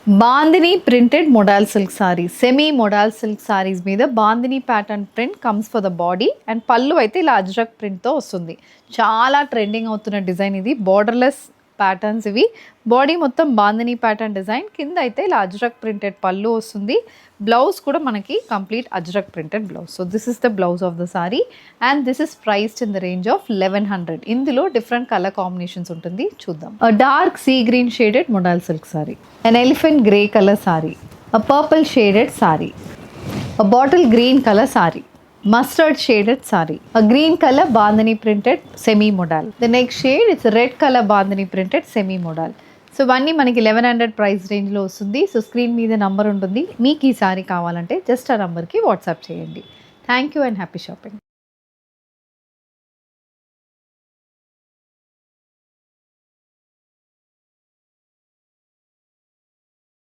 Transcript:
Bandhani printed model silk sari, semi model silk saris మీద bandhini pattern print comes for the body and పళ్ళు అయితే ఇలా అజ్రక్ ప్రింట్తో వస్తుంది. చాలా ట్రెండింగ్ అవుతున్న డిజైన్ ఇది. బార్డర్లెస్ ప్యాటర్న్స్ ఇవి. బాడీ మొత్తం బాందిని ప్యాటర్న్ డిజైన్, కింద అయితే ఇలా అజ్రక్ ప్రింటెడ్ పళ్ళు వస్తుంది. బ్లౌజ్ కూడా మనకి complete Ajrak printed blouse. So this is the blouse of the sari and this is priced in the range of 1100. ఇందులో డిఫరెంట్ కలర్ కాంబినేషన్స్ ఉంటుంది, చూద్దాం. Dark sea green shaded model silk sari, an elephant grey color saree, a purple shaded saree, a bottle green color saree, mustard shaded saree, a green color bandhani printed semi modal. The next shade is a red color bandhani printed semi modal. So ఇవన్నీ మనకి 1100 price రేంజ్లో వస్తుంది. So screen మీద number ఉంటుంది. మీకు ఈ sorry కావాలంటే just ఆ నంబర్కి వాట్సాప్ చేయండి. Thank you and happy shopping.